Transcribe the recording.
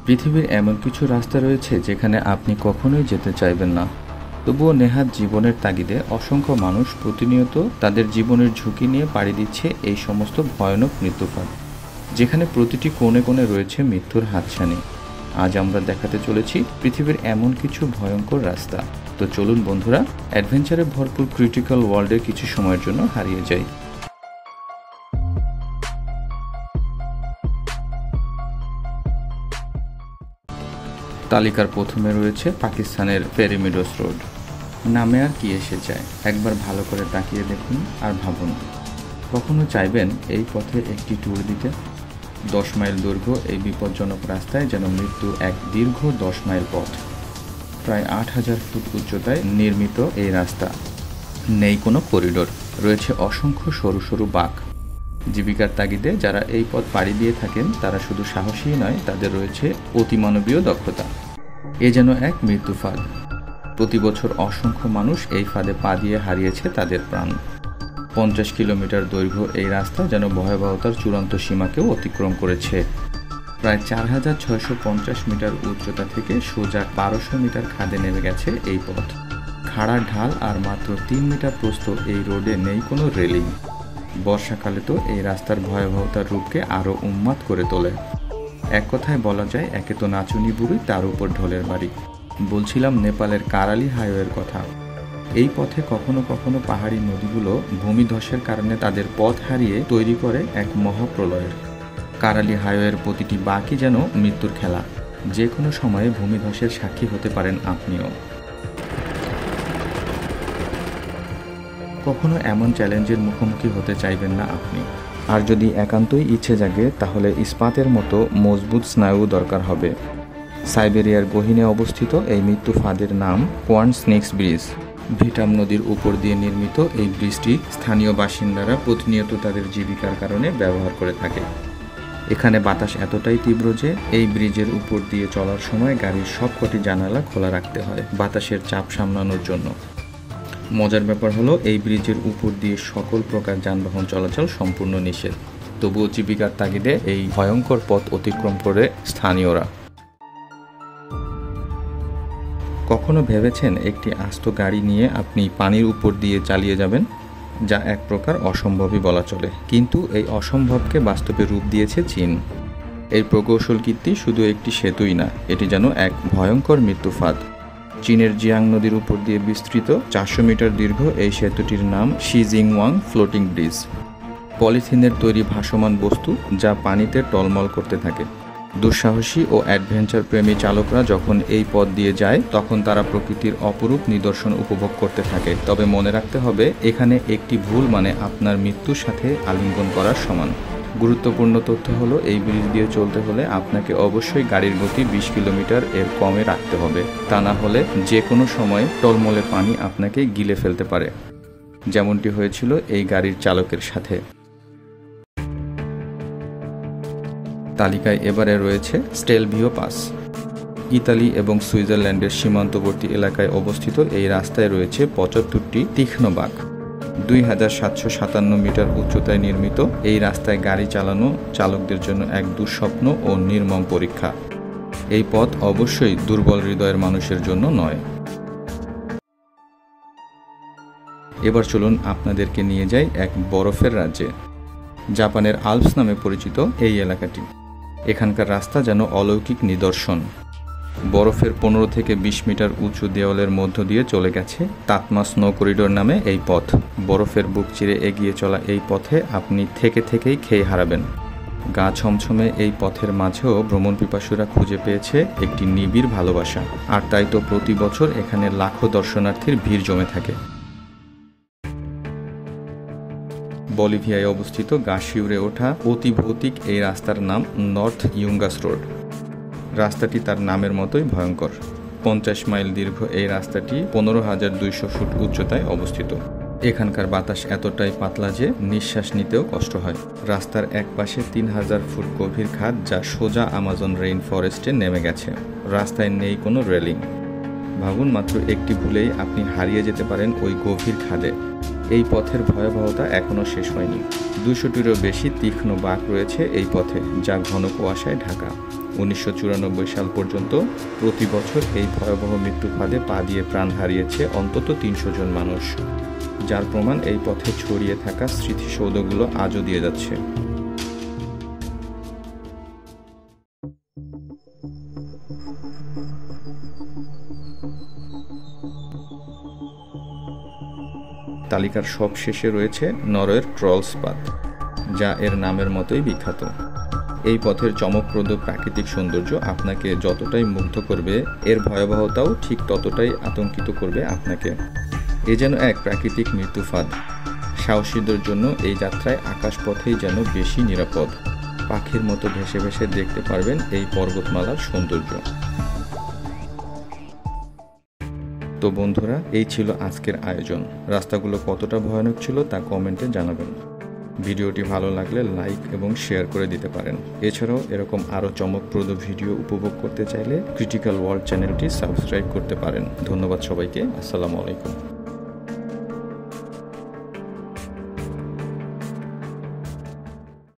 পৃথিবীর এমন কিছু রাস্তা রয়েছে যেখানে আপনি কখনোই যেতে চাইবেন না, তবুও নেহাত জীবনের তাগিদে অসংখ্য মানুষ প্রতিনিয়ত তাদের জীবনের ঝুঁকি নিয়ে পাড়ি দিচ্ছে এই সমস্ত ভয়ানক মৃত্যুপথ, যেখানে প্রতিটি কোণে কোণে রয়েছে মৃত্যুর হাতছানি। আজ আমরা দেখাতে চলেছি পৃথিবীর এমন কিছু ভয়ঙ্কর রাস্তা। তো চলুন বন্ধুরা, অ্যাডভেঞ্চারে ভরপুর ক্রিটিক্যাল ওয়ার্ল্ডে কিছু সময়ের জন্য হারিয়ে যাই। তালিকার প্রথমে রয়েছে পাকিস্তানের পেরিমিডোস রোড। নামে আর কি এসে যায়, একবার ভালো করে তাকিয়ে দেখুন আর ভাবুন, কখনো চাইবেন এই পথে একটি ট্যুর দিতে? 10 মাইল দৈর্ঘ্য এই বিপজ্জনক রাস্তায় যেন মৃত্যু এক দীর্ঘ 10 মাইল পথ। প্রায় 8000 ফুট উচ্চতায় নির্মিত এই রাস্তা। নেই কোনো করিডোর, রয়েছে অসংখ্য সরু সরু বাঁক। জীবিকার তাগিদে যারা এই পথ পাড়ি দিয়ে থাকেন তারা শুধু সাহসী নয়, তাদের রয়েছে অতিমানবীয় দক্ষতা। এ যেন এক মৃত্যু ফাঁদ। প্রতি বছর অসংখ্য মানুষ এই ফাঁদে পা দিয়ে হারিয়েছে তাদের প্রাণ। 50 কিলোমিটার দৈর্ঘ্য এই রাস্তা যেন ভয়াবহতার চূড়ান্ত সীমাকেও অতিক্রম করেছে। প্রায় 4650 মিটার উচ্চতা থেকে সোজা 1200 মিটার খাদে নেমে গেছে এই পথ। খাড়া ঢাল আর মাত্র 3 মিটার প্রস্থ এই রোডে নেই কোনো রেলিং। বর্ষাকালে তো এই রাস্তার ভয়াবহতার রূপকে আরও উন্মাদ করে তোলে। এক কথায় বলা যায়, একে তো নাচুনি বুড়ি, তার উপর ঢোলের বাড়ি। বলছিলাম নেপালের কারালি হাইওয়ের কথা। এই পথে কখনো কখনো পাহাড়ি নদীগুলো ভূমিধসের কারণে তাদের পথ হারিয়ে তৈরি করে এক মহাপ্রলয়ের। কারালি হাইওয়ের প্রতিটি বাঁকই যেন মৃত্যুর খেলা। যে কোনো সময়ে ভূমিধসের সাক্ষী হতে পারেন আপনিও। কখনো এমন চ্যালেঞ্জের মুখোমুখি হতে চাইবেন না আপনি। আর যদি একান্তই ইচ্ছে জাগে, তাহলে ইস্পাতের মতো মজবুত স্নায়ু দরকার হবে। সাইবেরিয়ার গহীনে অবস্থিত এই মৃত্যু ফাঁদের নাম কোয়ান স্নেক্স ব্রিজ। ভিটাম নদীর উপর দিয়ে নির্মিত এই ব্রিজটি স্থানীয় বাসিন্দারা প্রতিনিয়ত তাদের জীবিকার কারণে ব্যবহার করে থাকে। এখানে বাতাস এতটাই তীব্র যে এই ব্রিজের উপর দিয়ে চলার সময় গাড়ির সবকটি জানালা খোলা রাখতে হয় বাতাসের চাপ সামলানোর জন্য। মজার ব্যাপার হলো, এই ব্রিজের উপর দিয়ে সকল প্রকার যানবাহন চলাচল সম্পূর্ণ নিষেধ। তবুও জীবিকার তাগিদে এই ভয়ঙ্কর পথ অতিক্রম করে স্থানীয়রা। কখনো ভেবেছেন একটি আস্ত গাড়ি নিয়ে আপনি পানির উপর দিয়ে চালিয়ে যাবেন? যা এক প্রকার অসম্ভবই বলা চলে, কিন্তু এই অসম্ভবকে বাস্তবে রূপ দিয়েছে চীন। এই প্রকৌশল কীর্তি শুধু একটি সেতুই না, এটি যেন এক ভয়ঙ্কর মৃত্যু ফাঁদ। চীনের জিয়াং নদীর উপর দিয়ে বিস্তৃত 400 মিটার দীর্ঘ এই সেতুটির নাম শিজিংওয়াং ফ্লোটিং ব্রিজ। পলিথিনের তৈরি ভাসমান বস্তু যা পানিতে টলমল করতে থাকে। দুঃসাহসী ও অ্যাডভেঞ্চার প্রেমী চালকরা যখন এই পথ দিয়ে যায়, তখন তারা প্রকৃতির অপরূপ নিদর্শন উপভোগ করতে থাকে। তবে মনে রাখতে হবে, এখানে একটি ভুল মানে আপনার মৃত্যুর সাথে আলিঙ্গন করার সমান। গুরুত্বপূর্ণ তথ্য হলো, এই ব্রিজ দিয়ে চলতে হলে আপনাকে অবশ্যই গাড়ির গতি 20 কিলোমিটার এর কমে রাখতে হবে। তা না হলে যে কোনো সময় টলমলে পানি আপনাকে গিলে ফেলতে পারে, যেমনটি হয়েছিল এই গাড়ির চালকের সাথে। তালিকায় এবারে রয়েছে স্টেলভিও পাস। ইতালি এবং সুইজারল্যান্ডের সীমান্তবর্তী এলাকায় অবস্থিত এই রাস্তায় রয়েছে 75টি তীক্ষ্ণ বাঁক। 2757 মিটার উচ্চতায় নির্মিত এই রাস্তায় গাড়ি চালানো চালকদের জন্য এক দুঃস্বপ্ন ও নির্মম পরীক্ষা। এই পথ অবশ্যই দুর্বল হৃদয়ের মানুষের জন্য নয়। এবার চলুন আপনাদেরকে নিয়ে যাই এক বরফের রাজ্যে। জাপানের আল্পস নামে পরিচিত এই এলাকাটি। এখানকার রাস্তা যেন অলৌকিক নিদর্শন। বরফের 15 থেকে 20 মিটার উঁচু দেওয়ালের মধ্য দিয়ে চলে গেছে তাতমা স্নো করিডোর নামে এই পথ। বরফের বুক চিরে এগিয়ে চলা এই পথে আপনি থেকেই খেয়ে হারাবেন। গা ছমছমে এই পথের মাঝেও ভ্রমণ পিপাসুরা খুঁজে পেয়েছে একটি নিবিড় ভালোবাসা। আর তাই তো প্রতি বছর এখানে লাখো দর্শনার্থীর ভিড় জমে থাকে। বলিভিয়ায় অবস্থিত গা শিউরে ওঠা অতি ভৌতিক এই রাস্তার নাম নর্থ ইউঙ্গাস রোড। রাস্তাটি তার নামের মতোই ভয়ঙ্কর। 50 মাইল দীর্ঘ এই রাস্তাটি 15,200 ফুট উচ্চতায় অবস্থিত। এখানকার বাতাস এতটাই পাতলা যে নিঃশ্বাস নিতেও কষ্ট হয়। রাস্তার এক পাশে 3000 ফুট গভীর খাদ, যা সোজা আমাজন রেইন ফরেস্টে নেমে গেছে। রাস্তায় নেই কোনো রেলিং। ভাবুন, মাত্র একটি ভুলেই আপনি হারিয়ে যেতে পারেন ওই গভীর খাদে। এই পথের ভয়াবহতা এখনও শেষ হয়নি। 200টিরও বেশি তীক্ষ্ণ বাঁক রয়েছে এই পথে, যা ঘন কুয়াশায় ঢাকা। 1994 সাল পর্যন্ত প্রতি বছর এই ভয়াবহ মৃত্যু ফাঁদে পা দিয়ে প্রাণ হারিয়েছে অন্তত 300 জন মানুষ, যার প্রমাণ এই পথে ছড়িয়ে থাকা স্মৃতিসৌধগুলো আজও দিয়ে যাচ্ছে। তালিকার সব শেষে রয়েছে নরওয়ের ট্রলসপাত, যা এর নামের মতোই বিখ্যাত। এই পথের চমকপ্রদ প্রাকৃতিক সৌন্দর্য আপনাকে যতটাই মুগ্ধ করবে, এর ভয়াবহতাও ঠিক ততটাই আতঙ্কিত করবে আপনাকে। এ যেন এক প্রাকৃতিক মৃত্যুফাঁদ। সাহসীদের জন্য এই যাত্রায় আকাশপথেই যেন বেশি নিরাপদ। পাখির মতো ভেসে ভেসে দেখতে পারবেন এই পর্বতমালার সৌন্দর্য। তো বন্ধুরা, এই ছিল আজকের আয়োজন। রাস্তাগুলো কতটা ভয়ানক ছিল তা কমেন্টে জানাবেন। ভিডিওটি ভালো লাগলে লাইক এবং শেয়ার করে দিতে পারেন। এছাড়াও এরকম আরও চমকপ্রদ ভিডিও উপভোগ করতে চাইলে ক্রিটিক্যাল ওয়ার্ল্ড চ্যানেলটি সাবস্ক্রাইব করতে পারেন। ধন্যবাদ সবাইকে। আসসালামু আলাইকুম।